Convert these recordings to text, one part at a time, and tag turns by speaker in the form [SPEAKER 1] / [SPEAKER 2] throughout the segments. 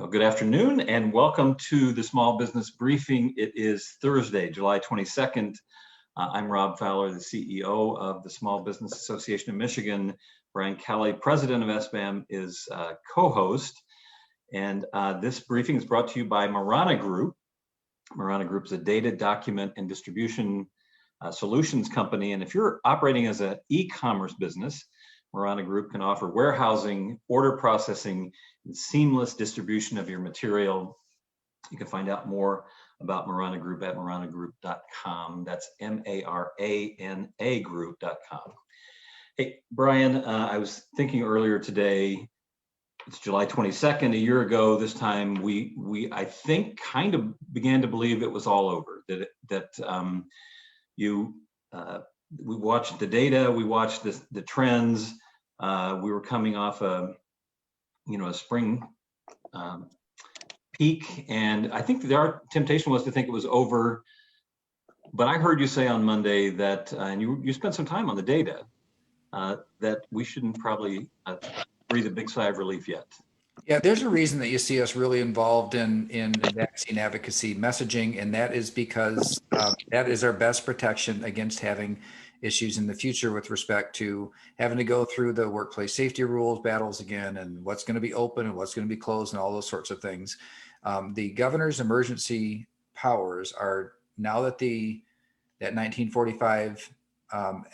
[SPEAKER 1] Well, good afternoon and welcome to the Small Business Briefing. It is Thursday, July 22nd. I'm Rob Fowler, the CEO of the Small Business Association of Michigan. Brian Calley, president of SBAM, is co-host. And this briefing is brought to you by Marana Group. Marana Group is a data, document, and distribution solutions company. And if you're operating as an e-commerce business, Marana Group can offer warehousing, order processing, and seamless distribution of your material. You can find out more about Marana Group at maranagroup.com. That's M-A-R-A-N-A group.com. Hey, Brian, I was thinking earlier today, it's July 22nd, a year ago this time, we I think kind of began to believe it was all over, we watched the data, we watched the trends. We were coming off a spring peak, and I think our temptation was to think it was over. But I heard you say on Monday that, and you spent some time on the data, that we shouldn't probably breathe a big sigh of relief yet.
[SPEAKER 2] Yeah, there's a reason that you see us really involved in vaccine advocacy messaging, and that is because that is our best protection against having issues in the future with respect to having to go through the workplace safety rules battles again, and what's going to be open and what's going to be closed and all those sorts of things. The governor's emergency powers are, now that that 1945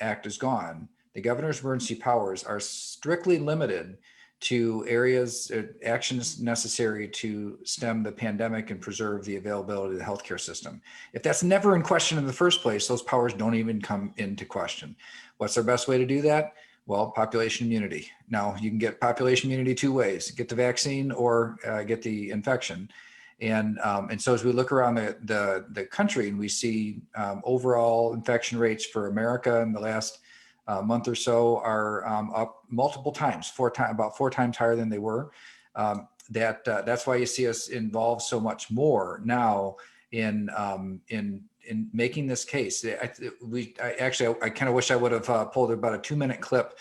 [SPEAKER 2] act is gone, the governor's emergency powers are strictly limited to areas, actions necessary to stem the pandemic and preserve the availability of the healthcare system. If that's never in question in the first place, those powers don't even come into question. What's our best way to do that? Well, population immunity. Now, you can get population immunity two ways: get the vaccine or get the infection. And so as we look around the country and we see overall infection rates for America in the last month or so are up multiple times, about four times higher than they were. That's why you see us involved so much more now in making this case. I kind of wish I would have pulled about a 2-minute clip.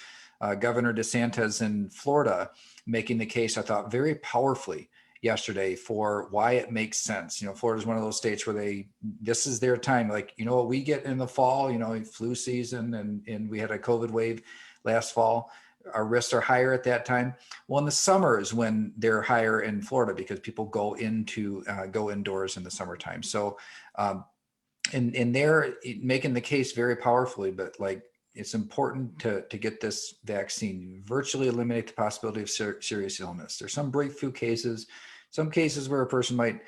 [SPEAKER 2] Governor DeSantis in Florida making the case, I thought, very powerfully yesterday for why it makes sense. Florida is one of those states where this is their time. Like, what we get in the fall, flu season, and we had a COVID wave last fall. Our risks are higher at that time. Well, in the summer is when they're higher in Florida because people go indoors in the summertime. So, and they're making the case very powerfully, but it's important to get this vaccine, virtually eliminate the possibility of serious illness. There's some breakthrough cases, some cases where a person might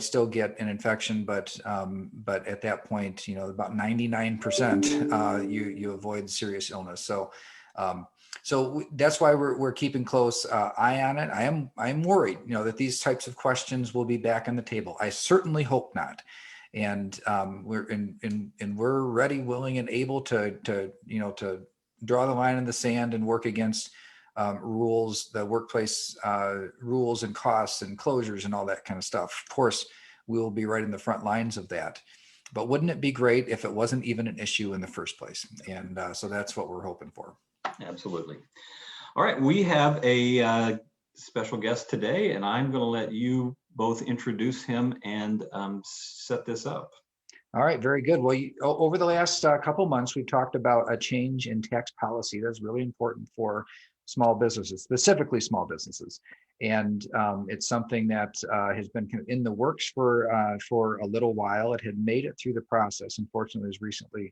[SPEAKER 2] still get an infection, but at that point, about 99% you avoid serious illness. So that's why we're keeping close eye on it. I'm worried, that these types of questions will be back on the table. I certainly hope not. And we're ready, willing, and able to draw the line in the sand and work against rules, the workplace rules and costs and closures and all that kind of stuff. Of course, we'll be right in the front lines of that. But wouldn't it be great if it wasn't even an issue in the first place? And so that's what we're hoping for.
[SPEAKER 1] Absolutely. All right, we have a special guest today, and I'm going to let you both introduce him and set this up.
[SPEAKER 2] All right, very good. Well, over the last couple months, we've talked about a change in tax policy that's really important for small businesses, specifically small businesses. And it's something that has been kind of in the works for a little while. It had made it through the process. Unfortunately, it was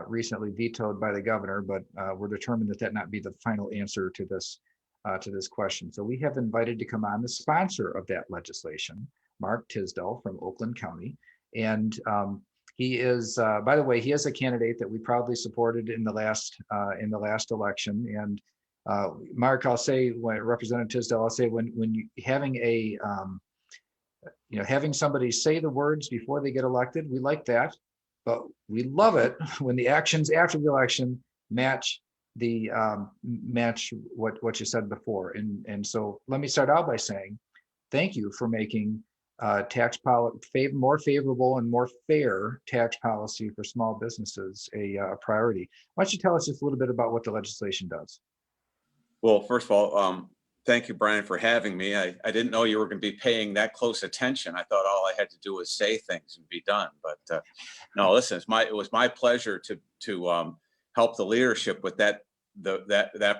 [SPEAKER 2] recently vetoed by the governor, but we're determined that not be the final answer to this question. So we have invited to come on the sponsor of that legislation, Mark Tisdel from Oakland County. And he is, by the way, he is a candidate that we proudly supported in the last election. And Mark, I'll say, Representative Tisdel, I'll say when you having somebody say the words before they get elected, we like that, but we love it when the actions after the election match what you said before. And so let me start out by saying thank you for making tax policy more favorable and more fair tax policy for small businesses a priority. Why don't you tell us just a little bit about what the legislation does?
[SPEAKER 3] Well, first of all, Thank you, Brian, for having me. I didn't know you were going to be paying that close attention. I thought all I had to do was say things and be done. But no, listen, it was my pleasure to help the leadership with that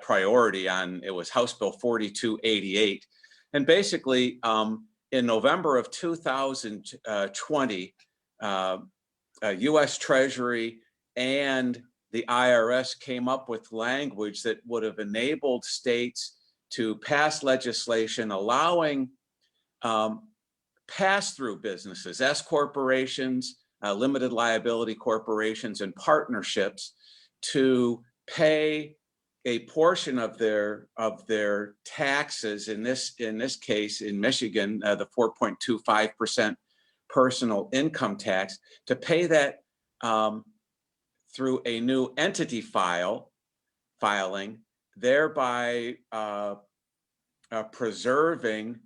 [SPEAKER 3] priority on. It was House Bill 4288, and basically in November of 2020, U.S. Treasury and the IRS came up with language that would have enabled states to pass legislation allowing pass-through businesses, S corporations, limited liability corporations, and partnerships to pay a portion of their taxes. In this case, in Michigan, the 4.25% personal income tax, to pay that through a new entity filing, thereby preserving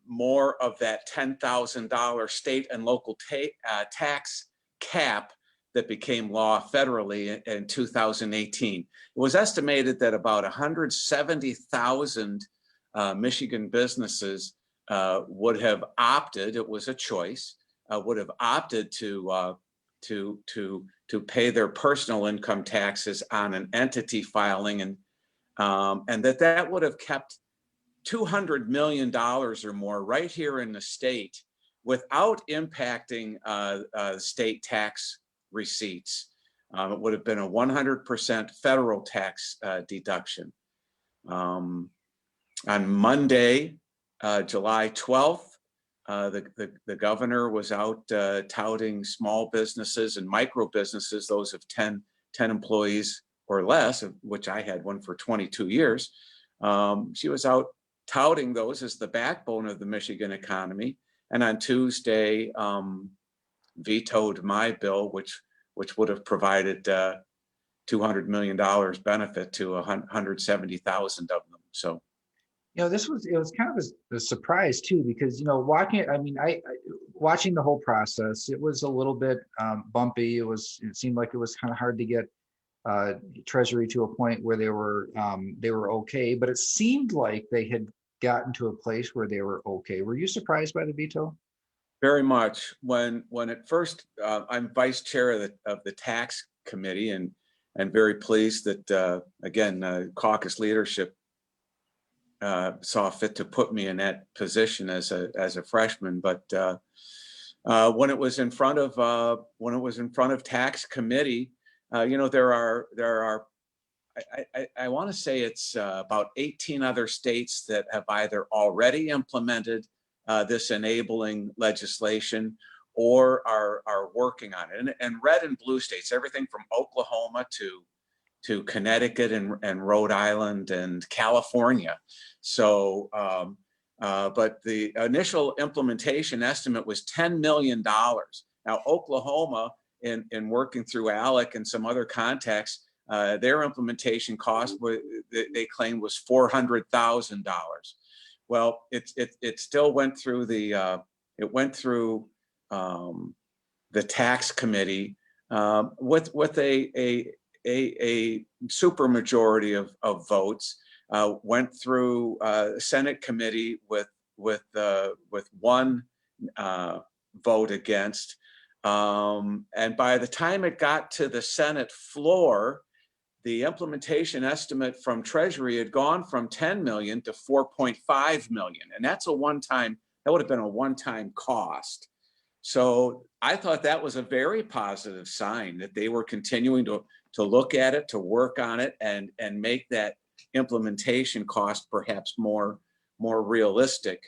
[SPEAKER 3] more of that $10,000 state and local tax cap that became law federally in 2018. It was estimated that about 170,000 Michigan businesses would have opted, it was a choice, would have opted to pay their personal income taxes on an entity filing, and that would have kept $200 million or more right here in the state without impacting state tax receipts. It would have been a 100% federal tax deduction. On Monday, July 12th, the governor was out touting small businesses and micro businesses, those of 10 employees or less, of which I had one for 22 years. She was out touting those as the backbone of the Michigan economy. And on Tuesday, vetoed my bill, which would have provided $200 million benefit to 170,000 of them. So,
[SPEAKER 2] it was kind of a surprise too, because watching the whole process, it was a little bit bumpy. It seemed like it was kind of hard to get Treasury to a point where they were okay, but it seemed like they had gotten to a place where they were okay. Were you surprised by the veto?
[SPEAKER 3] Very much. When at first, I'm vice chair of the tax committee, and very pleased that again caucus leadership saw fit to put me in that position as a freshman. But when it was in front of tax committee, there are I want to say it's about 18 other states that have either already implemented this enabling legislation or are working on it. And red and blue states, everything from Oklahoma to Connecticut and Rhode Island and California. So, but the initial implementation estimate was $10 million. Now, Oklahoma, in working through ALEC and some other contacts, their implementation cost they claimed was $400,000. Well, it still went through the tax committee with a super majority of votes. Went through Senate committee with one vote against, and by the time it got to the Senate floor, the implementation estimate from Treasury had gone from 10 million to 4.5 million, and that would have been a one-time cost. So I thought that was a very positive sign that they were continuing to look at it, to work on it, and make that implementation cost perhaps more realistic.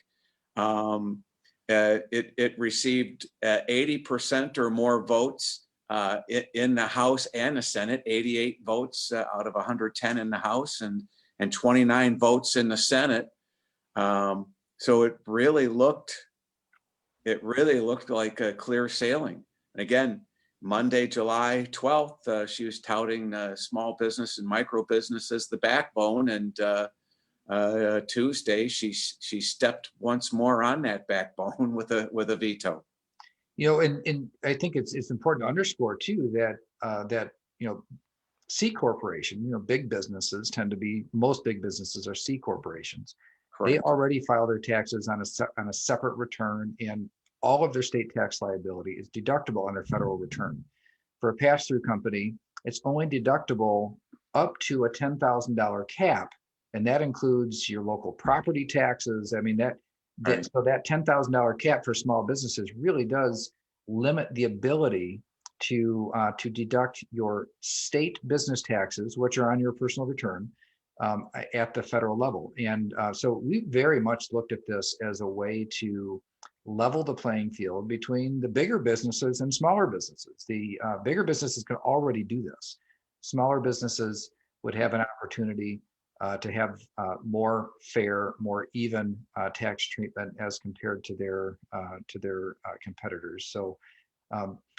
[SPEAKER 3] It received 80% or more votes in the House and the Senate, 88 votes out of 110 in the House and 29 votes in the Senate. So it really looked like a clear sailing. And again, Monday, July 12th, she was touting small business and micro business as the backbone, and Tuesday she stepped once more on that backbone with a veto.
[SPEAKER 2] And I think it's important to underscore too that C corporation, big businesses tend to be, most big businesses are C corporations. They
[SPEAKER 3] Correct.
[SPEAKER 2] already file their taxes on a separate return, and all of their state tax liability is deductible on their federal return. For a pass-through company, it's only deductible up to a $10,000 cap, and that includes your local property taxes. I mean,
[SPEAKER 3] Right.
[SPEAKER 2] so that $10,000 cap for small businesses really does limit the ability to deduct your state business taxes, which are on your personal return, at the federal level. And so we very much looked at this as a way to level the playing field between the bigger businesses and smaller businesses. The bigger businesses can already do this. Smaller businesses would have an opportunity to have more fair, more even tax treatment as compared to their competitors. So,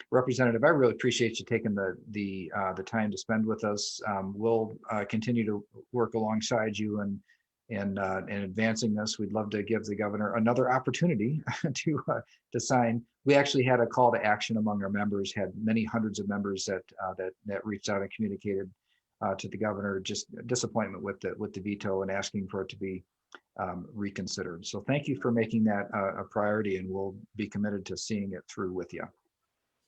[SPEAKER 2] Representative, I really appreciate you taking the time to spend with us. We'll continue to work alongside you and advancing this. We'd love to give the governor another opportunity to sign. We actually had a call to action among our members, had many hundreds of members that reached out and communicated to the governor, just disappointment with the veto and asking for it to be reconsidered. So thank you for making that a priority, and we'll be committed to seeing it through with you.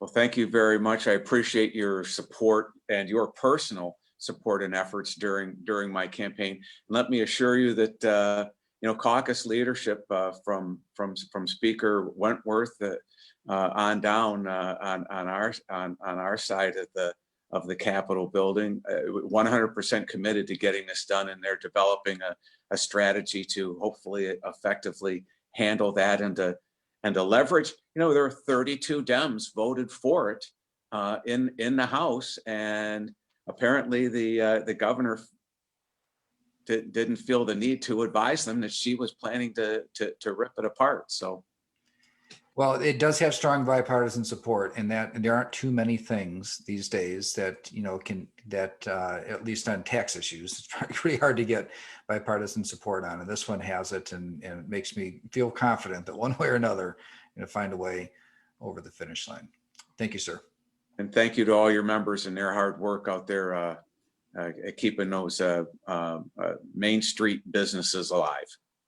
[SPEAKER 3] Well, thank you very much. I appreciate your support and your personal support and efforts during my campaign. Let me assure you that caucus leadership from Speaker Wentworth on down on our side of the Capitol building, 100% committed to getting this done, and they're developing a strategy to hopefully effectively handle that and to leverage. There are 32 Dems voted for it in the House, and apparently the governor didn't feel the need to advise them that she was planning to rip it apart. So,
[SPEAKER 2] well, it does have strong bipartisan support, and there aren't too many things these days that at least on tax issues, it's pretty hard to get bipartisan support on, and this one has it, and it makes me feel confident that one way or another, find a way over the finish line. Thank you, sir.
[SPEAKER 3] And thank you to all your members and their hard work out there keeping those Main Street businesses alive.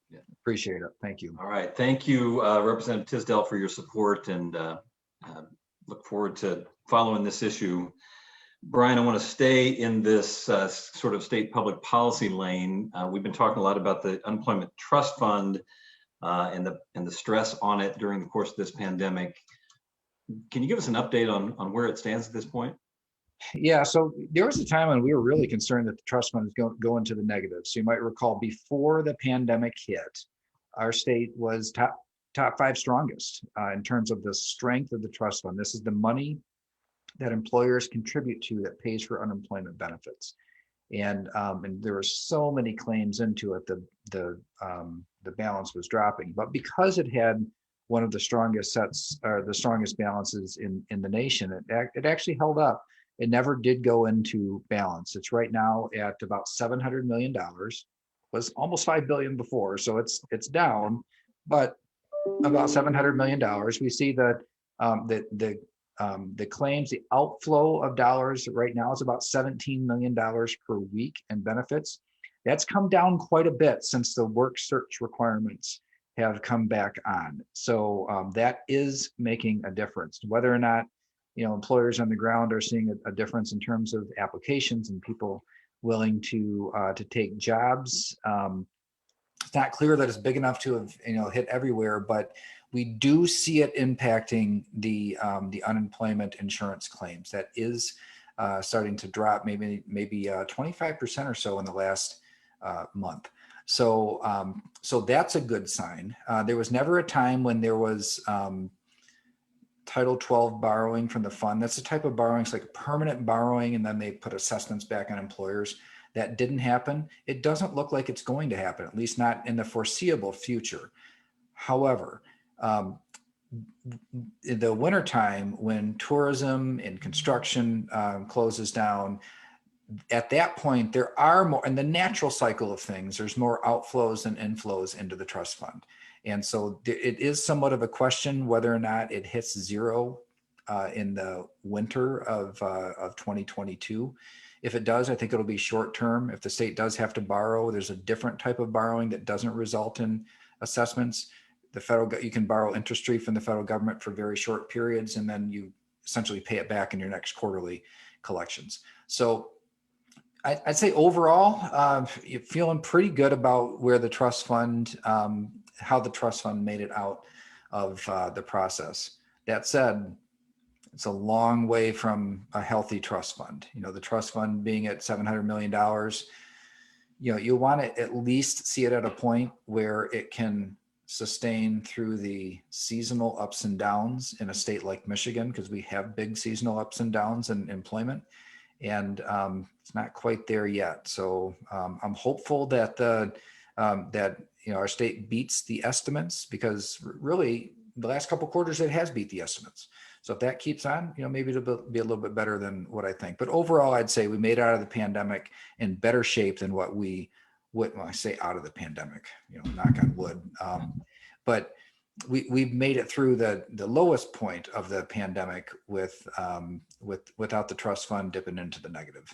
[SPEAKER 2] Yeah, appreciate it. Thank you.
[SPEAKER 1] All right. Thank you, Representative Tisdel, for your support, and look forward to following this issue. Brian, I want to stay in this sort of state public policy lane. We've been talking a lot about the Unemployment Trust Fund and the stress on it during the course of this pandemic. Can you give us an update on where it stands at this point?
[SPEAKER 2] Yeah, so there was a time when we were really concerned that the trust fund was going to the negative. So you might recall before the pandemic hit, our state was top 5 strongest in terms of the strength of the trust fund. This is the money that employers contribute to that pays for unemployment benefits. And there were so many claims into it, the balance was dropping. But because it had one of the strongest sets, or the strongest balances in the nation, it actually held up. It never did go into balance. It's right now at about $700 million. Was almost $5 billion before, so it's down, but about $700 million. We see that the claims, the outflow of dollars right now is about $17 million per week in benefits. That's come down quite a bit since the work search requirements have come back on. So that is making a difference. Whether or not employers on the ground are seeing a difference in terms of applications and people willing to take jobs. It's not clear that it's big enough to have hit everywhere, but we do see it impacting the unemployment insurance claims. That is starting to drop, maybe 25% or so in the last month. So that's a good sign. There was never a time when there was Title 12 borrowing from the fund. That's the type of borrowing, it's like permanent borrowing, and then they put assessments back on employers. That didn't happen. It doesn't look like it's going to happen, at least not in the foreseeable future. However, in the wintertime, when tourism and construction closes down, at that point, there are more, in the natural cycle of things, there's more outflows and inflows into the trust fund. And so it is somewhat of a question whether or not it hits zero in the winter of 2022. If it does, I think it'll be short term. If the state does have to borrow, there's a different type of borrowing that doesn't result in assessments. You can borrow interest-free from the federal government for very short periods, and then you essentially pay it back in your next quarterly collections. So I'd say overall, you're feeling pretty good about where the trust fund, how the trust fund made it out of the process. That said, it's a long way from a healthy trust fund. The trust fund being at $700 million, you want to at least see it at a point where it can sustain through the seasonal ups and downs in a state like Michigan, because we have big seasonal ups and downs in employment, and it's not quite there yet. So I'm hopeful that our state beats the estimates, because really the last couple of quarters it has beat the estimates. So if that keeps on, maybe it'll be a little bit better than what I think. But overall, I'd say we made it out of the pandemic in better shape than what we would. When I say out of the pandemic, knock on wood. But we've made it through the lowest point of the pandemic without the trust fund dipping into the negative.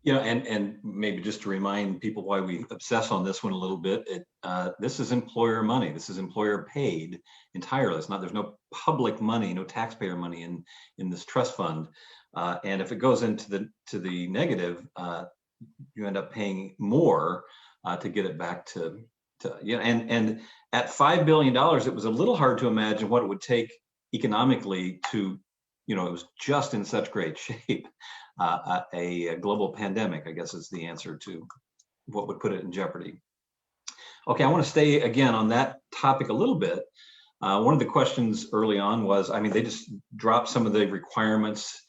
[SPEAKER 1] And maybe just to remind people why we obsess on this one a little bit, this is employer money. This is employer paid entirely. There's no public money, no taxpayer money in this trust fund. And if it goes into the negative, you end up paying more to get it back to and at $5 billion, it was a little hard to imagine what it would take economically to, it was just in such great shape. A global pandemic, I guess, is the answer to what would put it in jeopardy. Okay, I want to stay again on that topic a little bit. One of the questions early on was, they just dropped some of the requirements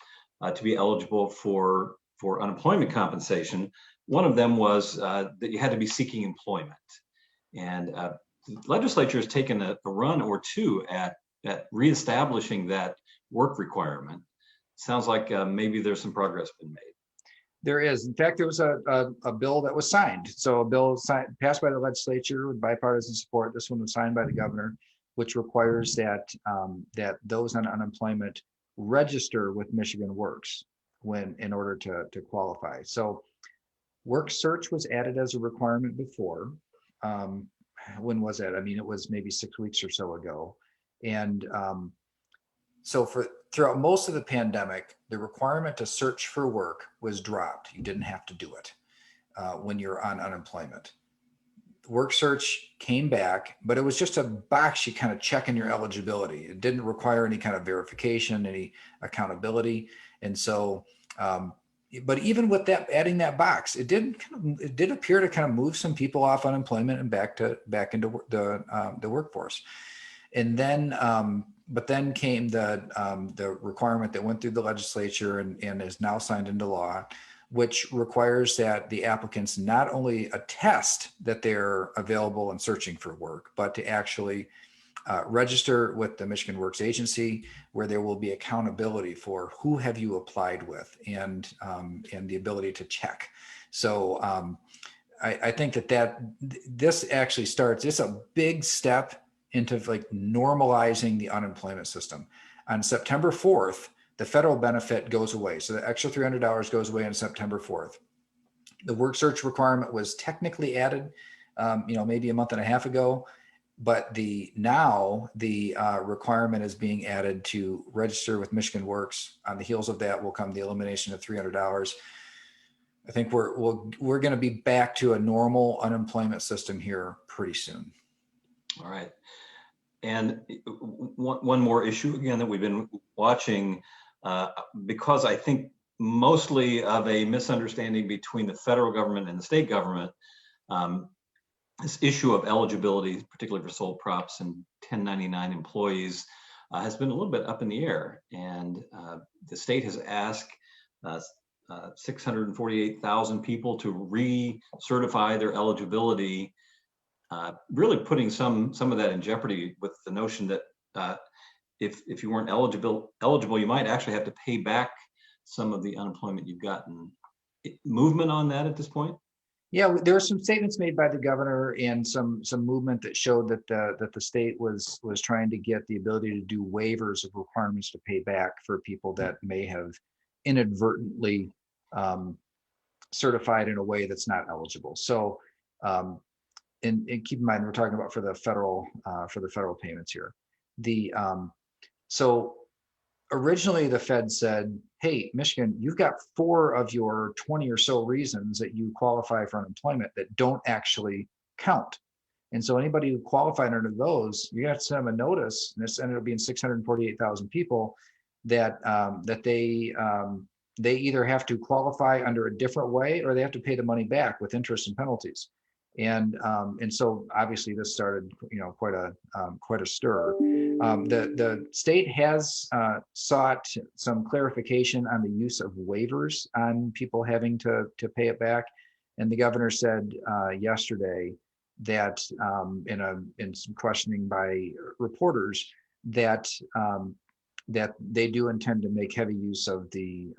[SPEAKER 1] to be eligible for unemployment compensation. One of them was that you had to be seeking employment. And the legislature has taken a run or two at reestablishing that work requirement. Sounds like maybe there's some progress been made.
[SPEAKER 2] There is. In fact, there was a bill that was signed. So a bill passed by the legislature with bipartisan support. This one was signed by the governor, which requires that those on unemployment register with Michigan Works in order to qualify. So Work Search was added as a requirement before. When was that? It was maybe 6 weeks or so ago. And so throughout most of the pandemic, the requirement to search for work was dropped. You didn't have to do it when you're on unemployment. Work Search came back, but it was just a box you kind of check in your eligibility. It didn't require any kind of verification, any accountability. And so, but even with that, adding that box, it did appear to kind of move some people off unemployment and back into the workforce. And then, but then came the requirement that went through the legislature and is now signed into law, which requires that the applicants not only attest that they're available and searching for work, but to actually register with the Michigan Works Agency, where there will be accountability for who have you applied with and the ability to check. So I think that this actually it's a big step into like normalizing the unemployment system. On September 4th, the federal benefit goes away. So the extra $300 goes away on September 4th. The Work Search requirement was technically added, maybe a month and a half ago, but the requirement is being added to register with Michigan Works. On the heels of that will come the elimination of $300. I think we're going to be back to a normal unemployment system here pretty soon.
[SPEAKER 1] All right. And one more issue again that we've been watching, because I think mostly of a misunderstanding between the federal government and the state government, this issue of eligibility, particularly for sole props and 1099 employees, has been a little bit up in the air. And the state has asked 648,000 people to recertify their eligibility, really putting some of that in jeopardy with the notion that if you weren't eligible, you might actually have to pay back some of the unemployment you've gotten. Movement on that at this point?
[SPEAKER 2] Yeah, there were some statements made by the governor and some movement that showed that the state was trying to get the ability to do waivers of requirements to pay back for people that may have inadvertently certified in a way that's not eligible. So, and keep in mind, we're talking about for the federal payments here. So originally the Fed said, hey, Michigan, you've got 4 of your 20 or so reasons that you qualify for unemployment that don't actually count. And so anybody who qualified under those, you have to send them a notice, and this ended up being 648,000 people that they either have to qualify under a different way or they have to pay the money back with interest and penalties. And so obviously this started, quite a stir. The state has sought some clarification on the use of waivers on people having to pay it back, and the governor said yesterday that in some questioning by reporters that they do intend to make heavy use of the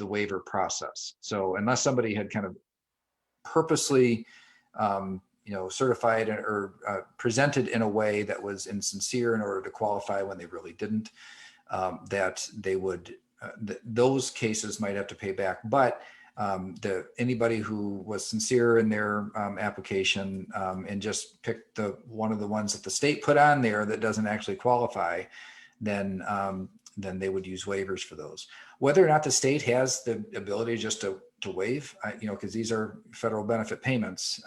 [SPEAKER 2] waiver process. So unless somebody had kind of purposely certified or presented in a way that was insincere in order to qualify when they really didn't, that they would, those cases might have to pay back. But anybody who was sincere in their application and just picked one of the ones that the state put on there that doesn't actually qualify, then they would use waivers for those. Whether or not the state has the ability just to waive, because these are federal benefit payments,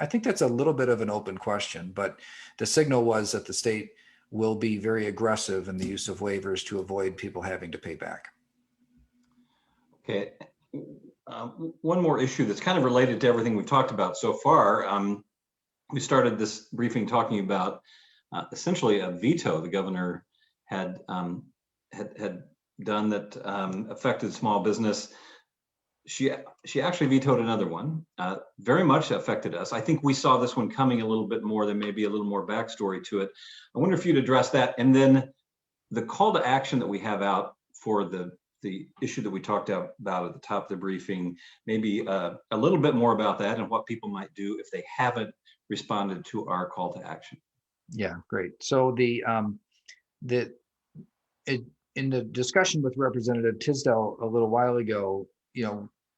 [SPEAKER 2] I think that's a little bit of an open question, but the signal was that the state will be very aggressive in the use of waivers to avoid people having to pay back.
[SPEAKER 1] Okay. One more issue that's kind of related to everything we've talked about so far. We started this briefing talking about essentially a veto the governor had done that affected small business. She actually vetoed another one, very much affected us. I think we saw this one coming a little bit more. There may be a little more backstory to it. I wonder if you'd address that. And then the call to action that we have out for the issue that we talked about at the top of the briefing, maybe a little bit more about that and what people might do if they haven't responded to our call to action.
[SPEAKER 2] Yeah, great. So in the discussion with Representative Tisdel a little while ago,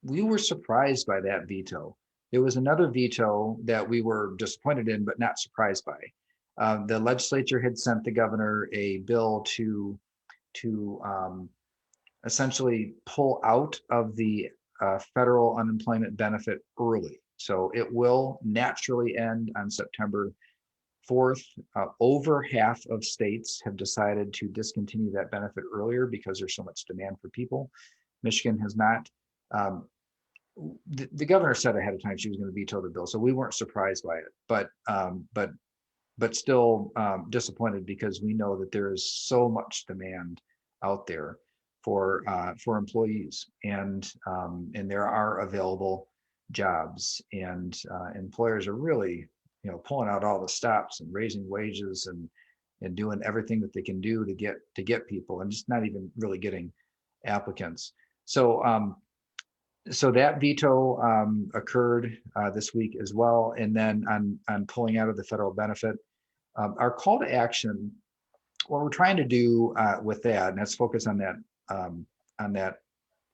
[SPEAKER 2] we were surprised by that veto. There was another veto that we were disappointed in, but not surprised by. The legislature had sent the governor a bill to essentially pull out of the federal unemployment benefit early. So it will naturally end on September 4th. Over half of states have decided to discontinue that benefit earlier because there's so much demand for people. Michigan has not. The governor said ahead of time she was going to veto the bill, so we weren't surprised by it. But still disappointed because we know that there is so much demand out there for employees, and there are available jobs, and employers are really pulling out all the stops and raising wages and doing everything that they can do to get people, and just not even really getting applicants. So that veto occurred this week as well. And then on pulling out of the federal benefit, our call to action, what we're trying to do with that, and let's focus on that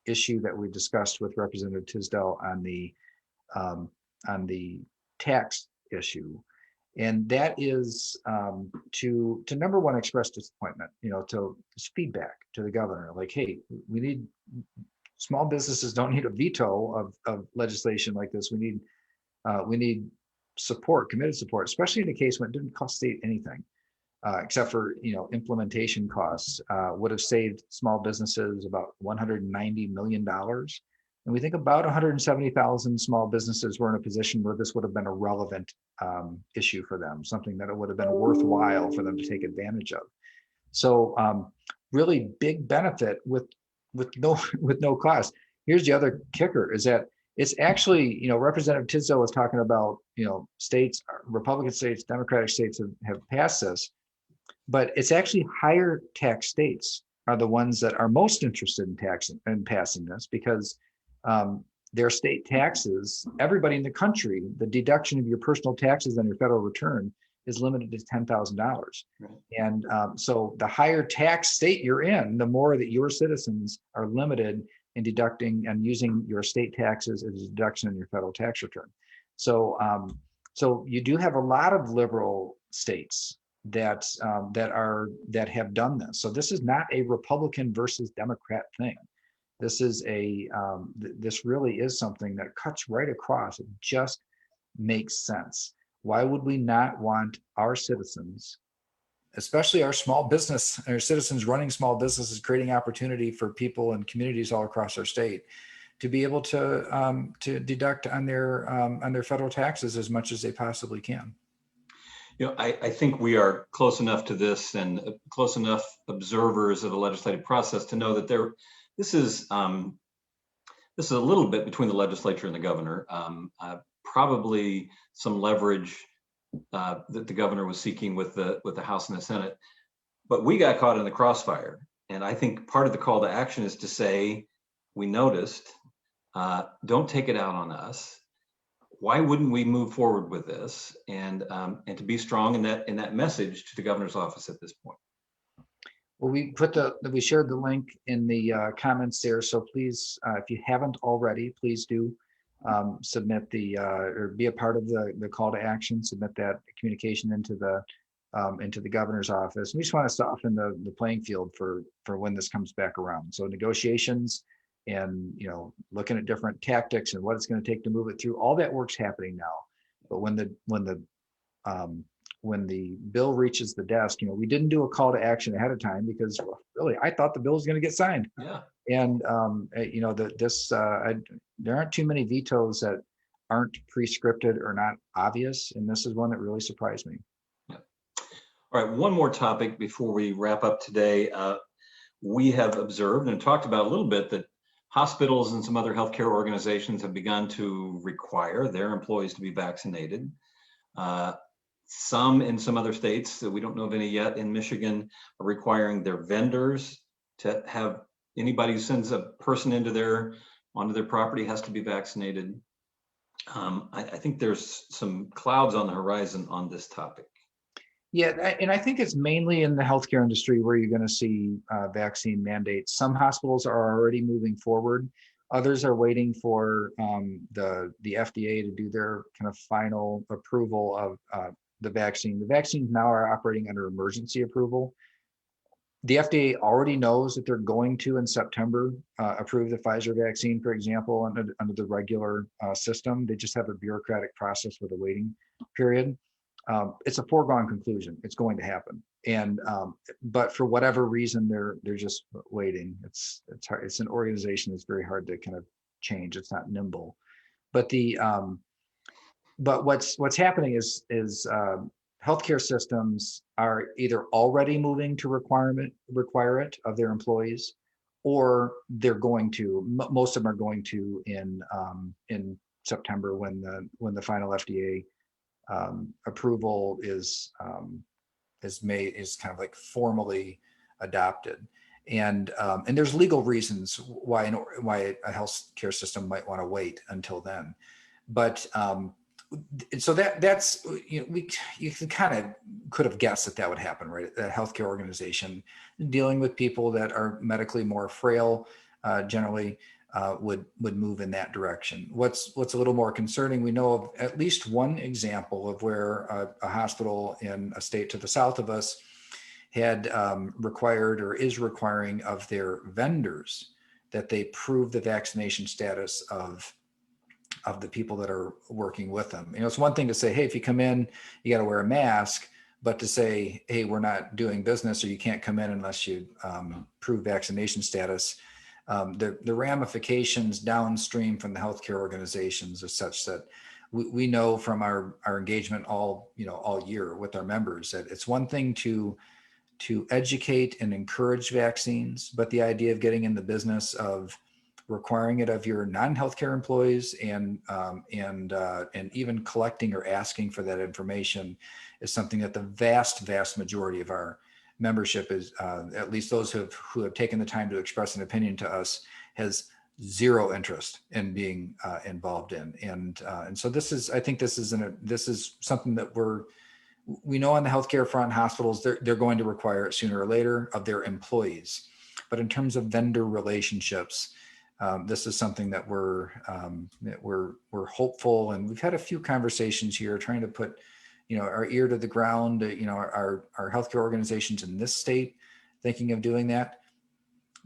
[SPEAKER 2] issue that we discussed with Representative Tisdel on the tax issue, and that is to number one, express disappointment, to feedback to the governor, like, hey, we need, small businesses don't need a veto of legislation like this. We need support, committed support, especially in a case when it didn't cost state anything, except for implementation costs. Would have saved small businesses about $190 million. And we think about 170,000 small businesses were in a position where this would have been a relevant issue for them, something that it would have been worthwhile for them to take advantage of. So really big benefit with no cost. Here's the other kicker, is that it's actually, Representative Tisdel was talking about, states, Republican states, Democratic states have passed this, but it's actually higher tax states are the ones that are most interested in passing this, because their state taxes, everybody in the country, the deduction of your personal taxes on your federal return is limited to $10,000. Right. And so the higher tax state you're in, the more that your citizens are limited and deducting and using your state taxes as a deduction in your federal tax return. So, so you do have a lot of liberal states that that have done this. So this is not a Republican versus Democrat thing. This is this really is something that cuts right across. It just makes sense. Why would we not want our citizens, especially our small business, our citizens running small businesses, creating opportunity for people and communities all across our state, to be able to deduct on their federal taxes as much as they possibly can?
[SPEAKER 1] You know, I think we are close enough to this and close enough observers of the legislative process to know that this is a little bit between the legislature and the governor. Probably some leverage that the governor was seeking with the House and the Senate, but we got caught in the crossfire. And I think part of the call to action is to say, we noticed, don't take it out on us. Why wouldn't we move forward with this, and to be strong in that message to the governor's office at this point?
[SPEAKER 2] Well, we shared the link in the comments there. So please, if you haven't already, please do submit or be a part of the call to action. Submit that communication into the governor's office. We just want to soften the playing field for when this comes back around. So negotiations, and looking at different tactics and what it's going to take to move it through, all that work's happening now. But when the bill reaches the desk, we didn't do a call to action ahead of time because really I thought the bill was going to get signed.
[SPEAKER 1] Yeah.
[SPEAKER 2] And there aren't too many vetoes that aren't pre-scripted or not obvious, and this is one that really surprised me.
[SPEAKER 1] Yeah. All right, one more topic before we wrap up today. We have observed and talked about a little bit that hospitals and some other healthcare organizations have begun to require their employees to be vaccinated. Some in some other states, that we don't know of any yet, in Michigan, are requiring their vendors to have anybody who sends a person onto their property has to be vaccinated. I think there's some clouds on the horizon on this topic.
[SPEAKER 2] Yeah, and I think it's mainly in the healthcare industry where you're going to see vaccine mandates. Some hospitals are already moving forward. Others are waiting for the FDA to do their kind of final approval of the vaccine. The vaccines now are operating under emergency approval. The FDA already knows that they're going to, in September, approve the Pfizer vaccine, for example, under the regular system. They just have a bureaucratic process with a waiting period. It's a foregone conclusion. It's going to happen. And but for whatever reason, they're just waiting. It's hard. It's an organization that's very hard to kind of change. It's not nimble. But but what's happening is healthcare systems are either already moving to require it of their employees, or they're going to. Most of them are going to in September when the final FDA approval is kind of like formally adopted, and there's legal reasons why a healthcare system might want to wait until then, but so that's you can kind of could have guessed that would happen, right? A healthcare organization dealing with people that are medically more frail generally would move in that direction. What's a little more concerning, we know of at least one example of where a hospital in a state to the south of us had required or is requiring of their vendors that they prove the vaccination status of the people that are working with them. It's one thing to say, hey, if you come in, you got to wear a mask, but to say, hey, we're not doing business, or you can't come in unless you prove vaccination status. The ramifications downstream from the healthcare organizations are such that we know from our engagement all year with our members that it's one thing to educate and encourage vaccines, but the idea of getting in the business of requiring it of your non-healthcare employees and even collecting or asking for that information is something that the vast majority of our membership is, at least those who have taken the time to express an opinion to us, has zero interest in being involved in. And so I think this is something that we know on the healthcare front, hospitals, they're going to require it sooner or later of their employees. But in terms of vendor relationships, this is something that we're hopeful, and we've had a few conversations here trying to put, our ear to the ground. Our healthcare organizations in this state thinking of doing that.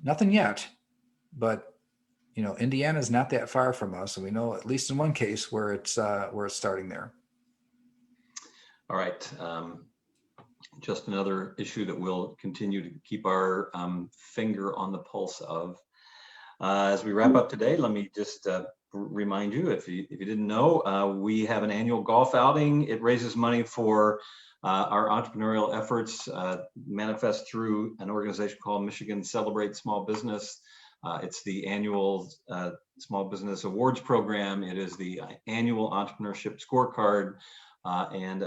[SPEAKER 2] Nothing yet, but Indiana is not that far from us, and we know at least in one case where it's starting there.
[SPEAKER 1] All right. Just another issue that we'll continue to keep our finger on the pulse of. As we wrap up today, let me just remind you, if you didn't know, we have an annual golf outing. It raises money for our entrepreneurial efforts, manifest through an organization called Michigan Celebrate Small Business. It's the annual Small Business Awards program. It is the annual entrepreneurship scorecard, and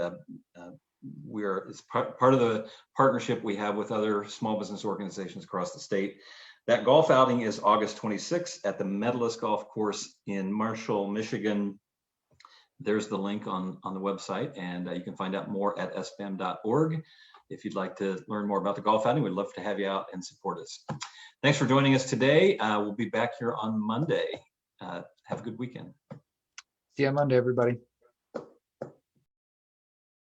[SPEAKER 1] it's part of the partnership we have with other small business organizations across the state. That golf outing is August 26th at the Medalist Golf Course in Marshall, Michigan. There's the link on the website, and you can find out more at sbam.org. If you'd like to learn more about the golf outing, we'd love to have you out and support us. Thanks for joining us today. We'll be back here on Monday. Have a good weekend.
[SPEAKER 2] See you on Monday, everybody.